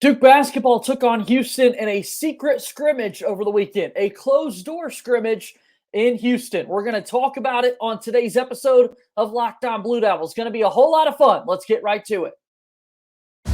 Duke basketball took on Houston in a secret scrimmage over the weekend, a closed-door scrimmage in Houston. We're going to talk about it on today's episode of Locked On Blue Devils. It's going to be a whole lot of fun. Let's get right to it.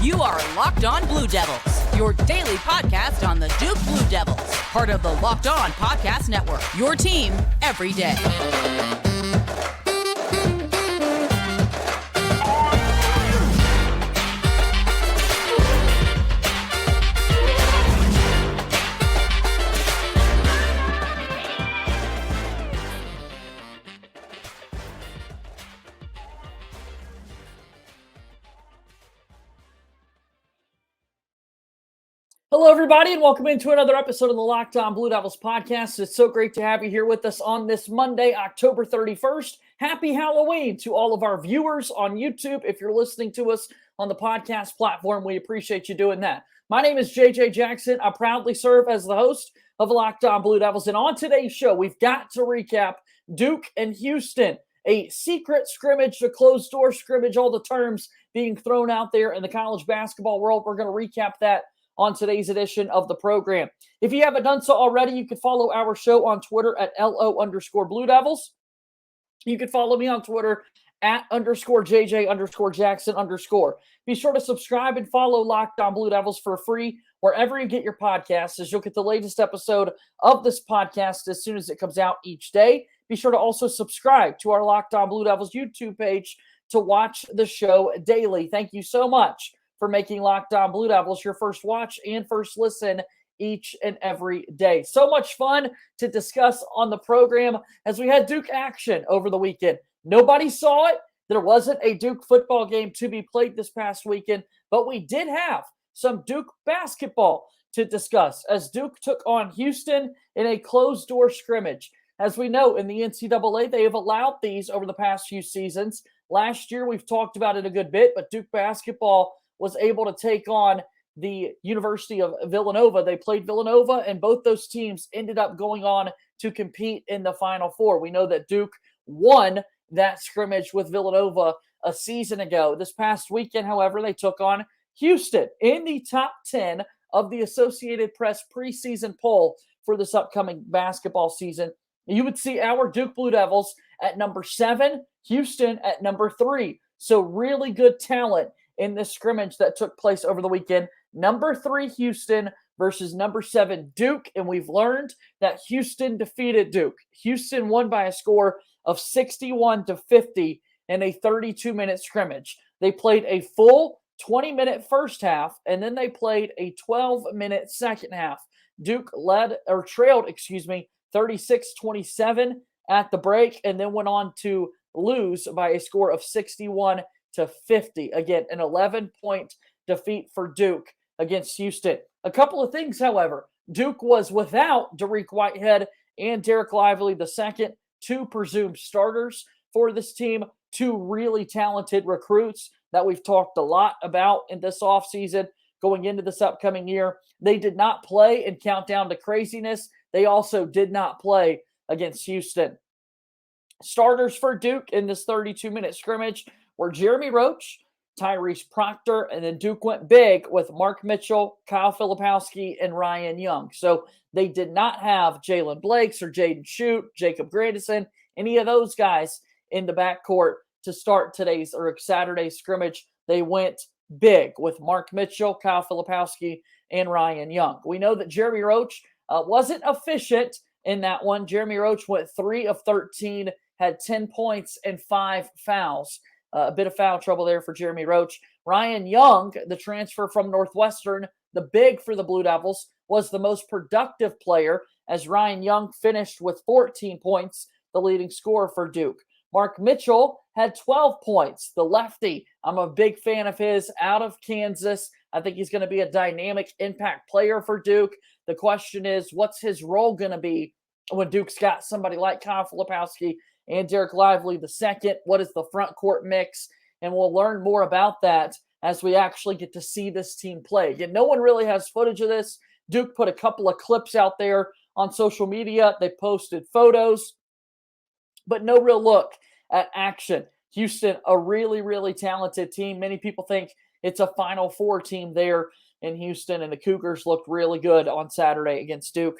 You are Locked On Blue Devils, your daily podcast on the Duke Blue Devils, part of the Locked On Podcast Network, your team every day. Hello, everybody, and welcome into another episode of the Locked On Blue Devils podcast. It's so great to have you here with us on this Monday, October 31st. Happy Halloween to all of our viewers on YouTube. If you're listening to us on the podcast platform, we appreciate you doing that. My name is JJ Jackson. I proudly serve as the host of Locked On Blue Devils. And on today's show, we've got to recap Duke and Houston, a secret scrimmage, a closed-door scrimmage, all the terms being thrown out there in the college basketball world. We're going to recap that on today's edition of the program. If you haven't done so already, you can follow our show on Twitter at LO_Blue Devils. You can follow me on Twitter at _JJ_Jackson_. Be sure to subscribe and follow Locked On Blue Devils for free wherever you get your podcasts, as you'll get the latest episode of this podcast as soon as it comes out each day. Be sure to also subscribe to our Locked On Blue Devils YouTube page to watch the show daily. Thank you so much for making Locked On Blue Devils your first watch and first listen each and every day. So much fun to discuss on the program as we had Duke action over the weekend. Nobody saw it. There wasn't a Duke football game to be played this past weekend, but we did have some Duke basketball to discuss as Duke took on Houston in a closed-door scrimmage. As we know, in the NCAA, they have allowed these over the past few seasons. Last year, we've talked about it a good bit, but Duke basketball was able to take on the University of Villanova. They played Villanova, and both those teams ended up going on to compete in the Final Four. We know that Duke won that scrimmage with Villanova a season ago. This past weekend, however, they took on Houston in the top 10 of the Associated Press preseason poll for this upcoming basketball season. You would see our Duke Blue Devils at number 7, Houston at number 3. So really good talent in this scrimmage that took place over the weekend. Number 3, Houston versus number 7, Duke. And we've learned that Houston defeated Duke. Houston won by a score of 61-50 in a 32-minute scrimmage. They played a full 20-minute first half, and then they played a 12-minute second half. Duke trailed 36-27 at the break, and then went on to lose by a score of 61-50. Again, an 11-point defeat for Duke against Houston. A couple of things, however. Duke was without Dariq Whitehead and Dereck Lively II, two presumed starters for this team, two really talented recruits that we've talked a lot about in this offseason going into this upcoming year. They did not play in Countdown to Craziness. They also did not play against Houston. Starters for Duke in this 32-minute scrimmage were Jeremy Roach, Tyrese Proctor, and then Duke went big with Mark Mitchell, Kyle Filipowski, and Ryan Young. So they did not have Jalen Blakes or Jaden Shute, Jacob Grandison, any of those guys in the backcourt to start today's or Saturday's scrimmage. They went big with Mark Mitchell, Kyle Filipowski, and Ryan Young. We know that Jeremy Roach wasn't efficient in that one. Jeremy Roach went 3 of 13, had 10 points and 5 fouls. A bit of foul trouble there for Jeremy Roach. Ryan Young, the transfer from Northwestern, the big for the Blue Devils, was the most productive player as Ryan Young finished with 14 points, the leading scorer for Duke. Mark Mitchell had 12 points, the lefty. I'm a big fan of his out of Kansas. I think he's going to be a dynamic impact player for Duke. The question is, what's his role going to be when Duke's got somebody like Kyle Filipowski and Dereck Lively II? What is the front court mix? And we'll learn more about that as we actually get to see this team play. Again, no one really has footage of this. Duke put a couple of clips out there on social media. They posted photos, but no real look at action. Houston, a really, really talented team. Many people think it's a Final Four team there in Houston, and the Cougars looked really good on Saturday against Duke.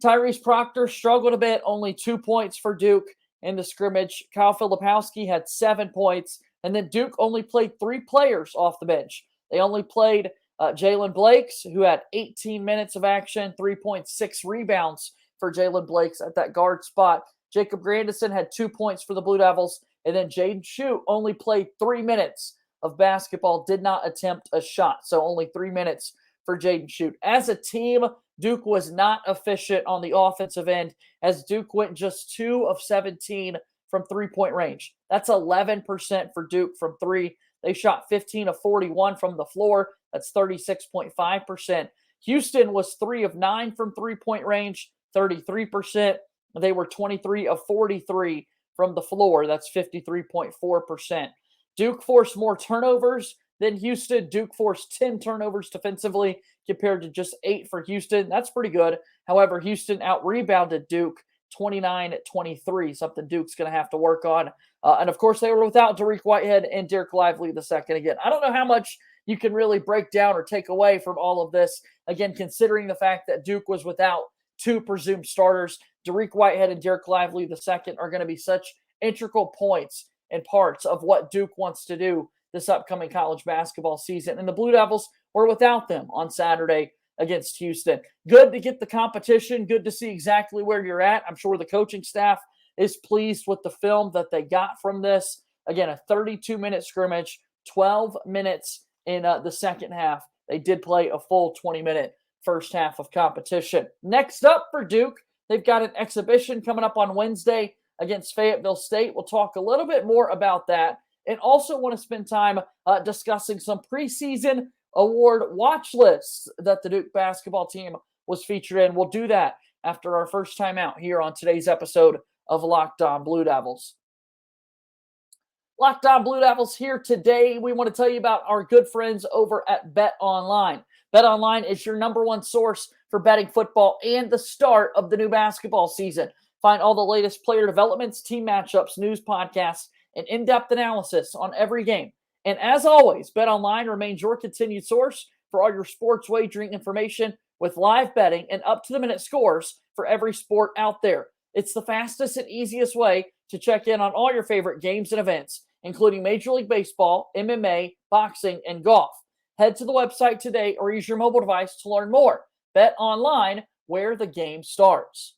Tyrese Proctor struggled a bit, only 2 points for Duke in the scrimmage. Kyle Filipowski had 7 points, and then Duke only played 3 players off the bench. They only played Jalen Blakes, who had 18 minutes of action, 3.6 rebounds for Jalen Blakes at that guard spot. Jacob Grandison had 2 points for the Blue Devils, and then Jaden Shute only played 3 minutes of basketball, did not attempt a shot, so only 3 minutes for Jaden Shute. As a team, Duke was not efficient on the offensive end, as Duke went just 2 of 17 from three-point range. That's 11% for Duke from three. They shot 15 of 41 from the floor. That's 36.5%. Houston was 3 of 9 from three-point range, 33%. They were 23 of 43 from the floor. That's 53.4%. Duke forced more turnovers than Houston. Duke forced 10 turnovers defensively compared to just 8 for Houston. That's pretty good. However, Houston out-rebounded Duke 29-23, something Duke's going to have to work on. And, of course, they were without Dariq Whitehead and Dereck Lively II again. I don't know how much you can really break down or take away from all of this, again, considering the fact that Duke was without 2 presumed starters. Dariq Whitehead and Dereck Lively II are going to be such integral points and parts of what Duke wants to do this upcoming college basketball season. And the Blue Devils were without them on Saturday against Houston. Good to get the competition. Good to see exactly where you're at. I'm sure the coaching staff is pleased with the film that they got from this. Again, a 32-minute scrimmage, 12 minutes in the second half. They did play a full 20-minute first half of competition. Next up for Duke, they've got an exhibition coming up on Wednesday against Fayetteville State. We'll talk a little bit more about that, and also want to spend time discussing some preseason award watch lists that the Duke basketball team was featured in. We'll do that after our first time out here on today's episode of Locked On Blue Devils. Locked On Blue Devils here today. We want to tell you about our good friends over at BetOnline. BetOnline is your number one source for betting football and the start of the new basketball season. Find all the latest player developments, team matchups, news podcasts, and in-depth analysis on every game. And as always, BetOnline remains your continued source for all your sports wagering information with live betting and up-to-the-minute scores for every sport out there. It's the fastest and easiest way to check in on all your favorite games and events, including Major League Baseball, MMA, boxing, and golf. Head to the website today or use your mobile device to learn more. BetOnline, where the game starts.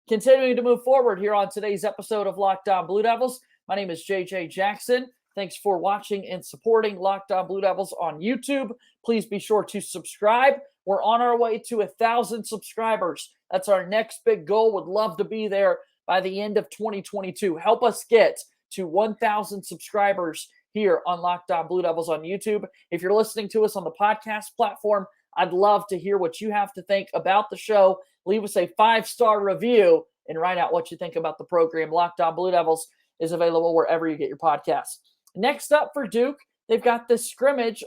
Continuing to move forward here on today's episode of Locked On Blue Devils, my name is JJ Jackson. Thanks for watching and supporting Locked On Blue Devils on YouTube. Please be sure to subscribe. We're on our way to 1,000 subscribers. That's our next big goal. Would love to be there by the end of 2022. Help us get to 1,000 subscribers here on Locked On Blue Devils on YouTube. If you're listening to us on the podcast platform, I'd love to hear what you have to think about the show. Leave us a 5-star review and write out what you think about the program. Locked On Blue Devils is available wherever you get your podcasts. Next up for Duke, they've got this scrimmage.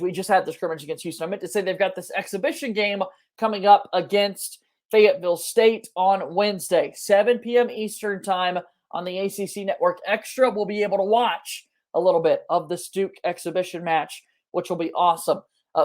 We just had the scrimmage against Houston. I meant to say they've got this exhibition game coming up against Fayetteville State on Wednesday, 7 p.m. Eastern time on the ACC Network Extra. We'll be able to watch a little bit of this Duke exhibition match, which will be awesome.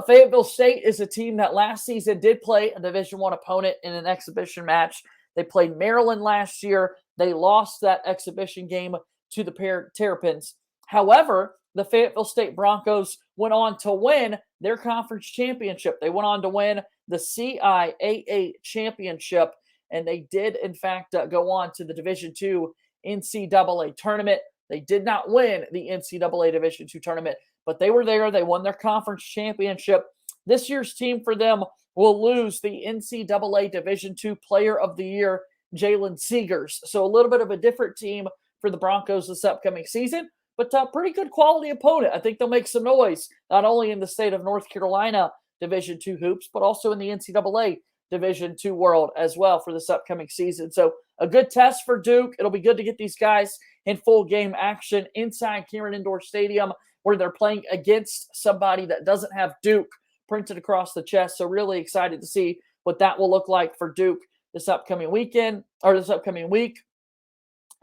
Fayetteville State is a team that last season did play a Division I opponent in an exhibition match. They played Maryland last year. They lost that exhibition game to the Terrapins. However, the Fayetteville State Broncos went on to win their conference championship. They went on to win the CIAA championship, and they did, in fact, go on to the Division II NCAA tournament. They did not win the NCAA Division II tournament, but they were there. They won their conference championship. This year's team for them will lose the NCAA Division II Player of the Year, Jalen Seegers. So a little bit of a different team for the Broncos this upcoming season, but a pretty good quality opponent. I think they'll make some noise, not only in the state of North Carolina Division II hoops, but also in the NCAA Division II world as well for this upcoming season. So a good test for Duke. It'll be good to get these guys in full game action inside Cameron Indoor Stadium, where they're playing against somebody that doesn't have Duke printed across the chest. So really excited to see what that will look like for Duke this upcoming week.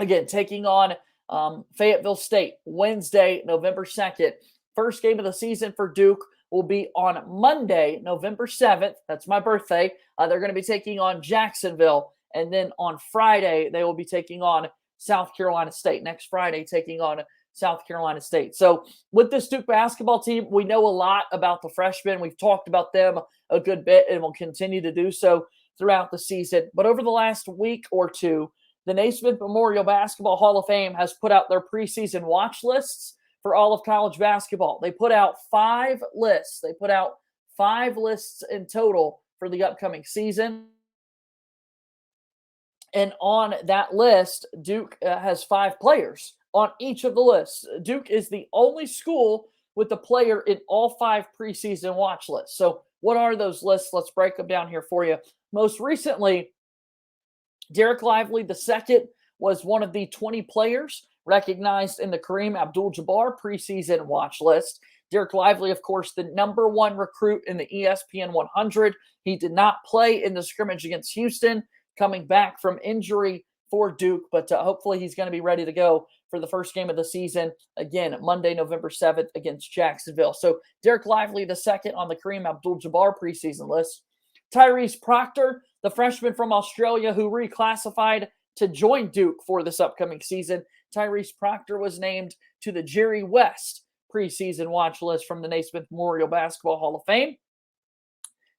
Again, taking on Fayetteville State Wednesday, November 2nd First game of the season for Duke will be on Monday, November 7th. That's my birthday. They're going to be taking on Jacksonville. And then on Friday, they will be taking on South Carolina State. Next Friday, taking on South Carolina State. So with this Duke basketball team, we know a lot about the freshmen. We've talked about them a good bit and will continue to do so throughout the season. But over the last week or two, the Naismith Memorial Basketball Hall of Fame has put out their preseason watch lists for all of college basketball. They put out 5 lists. They put out 5 lists in total for the upcoming season. And on that list, Duke has 5 players on each of the lists. Duke is the only school with a player in all 5 preseason watch lists. So what are those lists? Let's break them down here for you. Most recently, Dereck Lively II was one of the 20 players recognized in the Kareem Abdul-Jabbar preseason watch list. Dereck Lively, of course, the number 1 recruit in the ESPN 100. He did not play in the scrimmage against Houston, coming back from injury for Duke, but hopefully he's going to be ready to go for the first game of the season, again, Monday, November 7th against Jacksonville. So Dereck Lively II on the Kareem Abdul-Jabbar preseason list. Tyrese Proctor, the freshman from Australia who reclassified to join Duke for this upcoming season. Tyrese Proctor was named to the Jerry West preseason watch list from the Naismith Memorial Basketball Hall of Fame.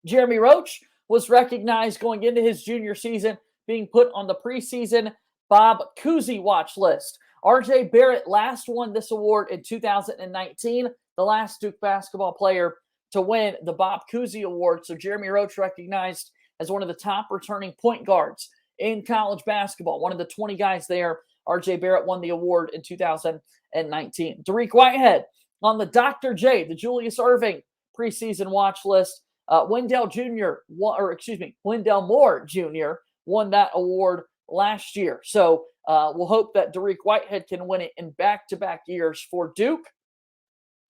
Jeremy Roach was recognized going into his junior season, being put on the preseason Bob Cousy watch list. RJ Barrett last won this award in 2019, the last Duke basketball player to win the Bob Cousy Award. So Jeremy Roach recognized as one of the top returning point guards in college basketball. One of the 20 guys there. RJ Barrett won the award in 2019. Dariq Whitehead on the Dr. J, the Julius Erving preseason watch list. Wendell Moore Jr. won that award last year. So we'll hope that Dariq Whitehead can win it in back-to-back years for Duke.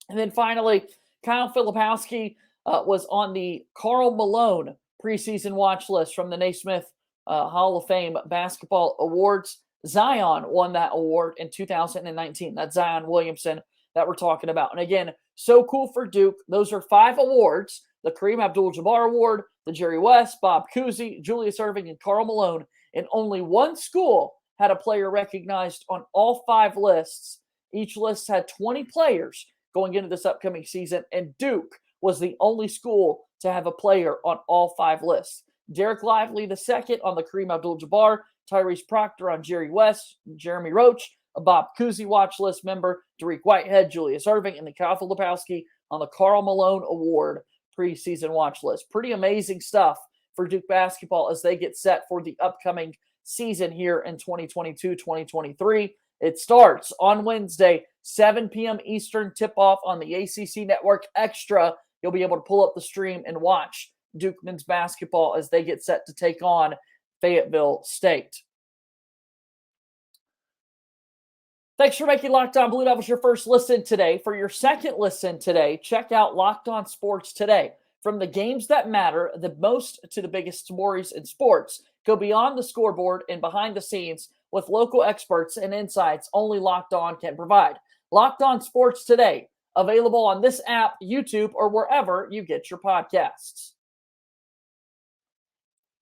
And then finally, Kyle Filipowski was on the Karl Malone preseason watch list from the Naismith Hall of Fame Basketball Awards. Zion won that award in 2019. That's Zion Williamson that we're talking about. And again, so cool for Duke. Those are 5 awards: the Kareem Abdul-Jabbar Award, the Jerry West, Bob Cousy, Julius Erving, and Karl Malone. And only one school had a player recognized on all 5 lists. Each list had 20 players going into this upcoming season, and Duke was the only school to have a player on all 5 lists. Dereck Lively II on the Kareem Abdul-Jabbar, Tyrese Proctor on Jerry West, Jeremy Roach, a Bob Cousy watch list member, Dariq Whitehead, Julius Erving, and the Kyle Filipowski on the Karl Malone Award preseason watch list. Pretty amazing stuff for Duke basketball as they get set for the upcoming season here in 2022-2023. It starts on Wednesday, 7 p.m. Eastern, tip-off on the ACC Network Extra. You'll be able to pull up the stream and watch Duke men's basketball as they get set to take on Fayetteville State. Thanks for making Locked On Blue Devils your first listen today. For your second listen today, check out Locked On Sports Today. From the games that matter the most to the biggest stories in sports, go beyond the scoreboard and behind the scenes with local experts and insights only Locked On can provide. Locked On Sports Today, available on this app, YouTube, or wherever you get your podcasts.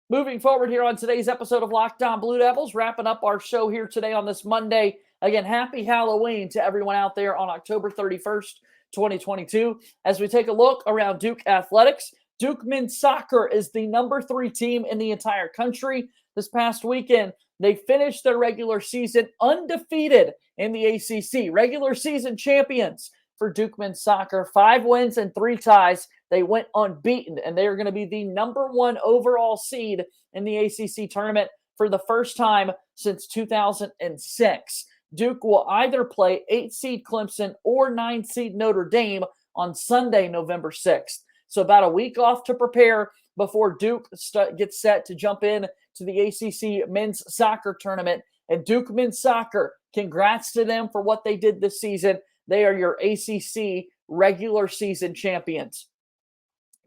Moving forward here on today's episode of Locked On Blue Devils, wrapping up our show here today on this Monday. Again, happy Halloween to everyone out there on October 31st, 2022. As we take a look around Duke athletics, Duke men's soccer is the number 3 team in the entire country. This past weekend, they finished their regular season undefeated in the ACC. Regular season champions for Duke men's soccer. 5 wins and 3 ties. They went unbeaten, and they are going to be the number 1 overall seed in the ACC tournament for the first time since 2006. Duke will either play 8-seed Clemson or 9-seed Notre Dame on Sunday, November 6th. So about a week off to prepare before Duke gets set to jump in to the ACC men's soccer tournament. And Duke men's soccer, congrats to them for what they did this season. They are your ACC regular season champions.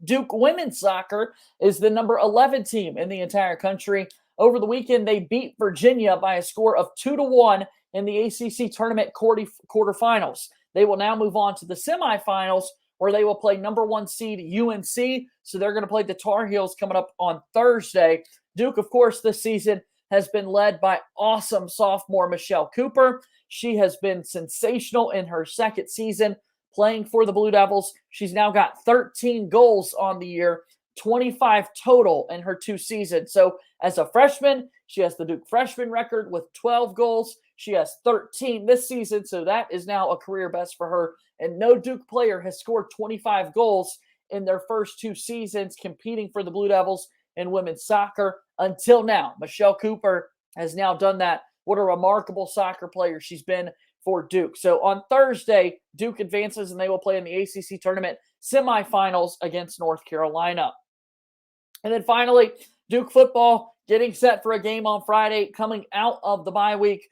Duke women's soccer is the number 11 team in the entire country. Over the weekend, they beat Virginia by a score of 2-1 in the ACC tournament quarterfinals. They will now move on to the semifinals, where they will play number 1 seed UNC. So they're going to play the Tar Heels coming up on Thursday. Duke, of course, this season has been led by awesome sophomore Michelle Cooper. She has been sensational in her second season playing for the Blue Devils. She's now got 13 goals on the year, 25 total in her 2 seasons. So as a freshman, she has the Duke freshman record with 12 goals. She has 13 this season, so that is now a career best for her. And no Duke player has scored 25 goals in their first 2 seasons competing for the Blue Devils in women's soccer until now. Michelle Cooper has now done that. What a remarkable soccer player she's been for Duke. So on Thursday, Duke advances and they will play in the ACC tournament semifinals against North Carolina. And then finally, Duke football getting set for a game on Friday coming out of the bye week.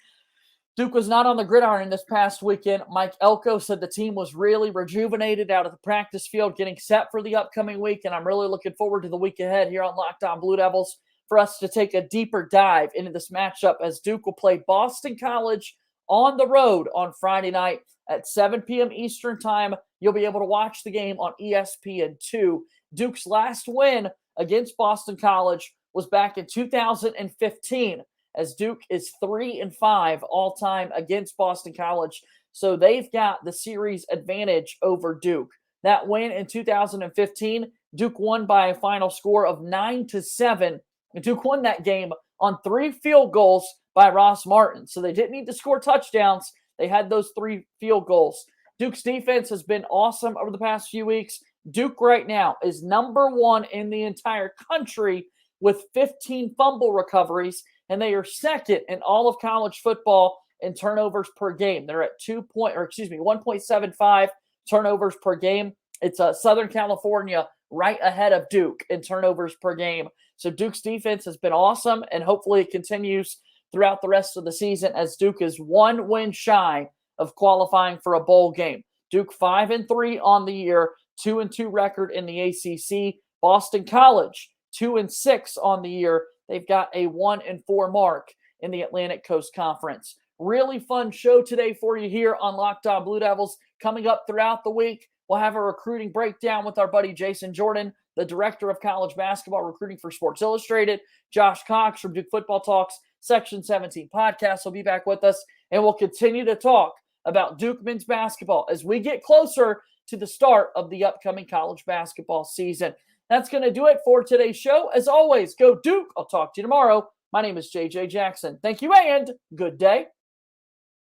Duke was not on the gridiron this past weekend. Mike Elko said the team was really rejuvenated out of the practice field, getting set for the upcoming week, and I'm really looking forward to the week ahead here on Locked On Blue Devils for us to take a deeper dive into this matchup as Duke will play Boston College on the road on Friday night at 7 p.m. Eastern Time. You'll be able to watch the game on ESPN2. Duke's last win against Boston College was back in 2015. As Duke is 3-5 all-time against Boston College. So they've got the series advantage over Duke. That win in 2015, Duke won by a final score of 9-7. And Duke won that game on 3 field goals by Ross Martin. So they didn't need to score touchdowns. They had those 3 field goals. Duke's defense has been awesome over the past few weeks. Duke right now is number 1 in the entire country with 15 fumble recoveries. And they are second in all of college football in turnovers per game. They're at 1.75 turnovers per game. It's Southern California right ahead of Duke in turnovers per game. So Duke's defense has been awesome, and hopefully it continues throughout the rest of the season as Duke is 1 win shy of qualifying for a bowl game. Duke 5-3 on the year, 2-2 record in the ACC. Boston College 2-6 on the year. They've got a 1-4 mark in the Atlantic Coast Conference. Really fun show today for you here on Locked On Blue Devils. Coming up throughout the week, we'll have a recruiting breakdown with our buddy Jason Jordan, the director of college basketball recruiting for Sports Illustrated. Josh Cox from Duke Football Talks Section 17 podcast will be back with us, and we'll continue to talk about Duke men's basketball as we get closer to the start of the upcoming college basketball season. That's going to do it for today's show. As always, go Duke. I'll talk to you tomorrow. My name is JJ Jackson. Thank you and good day.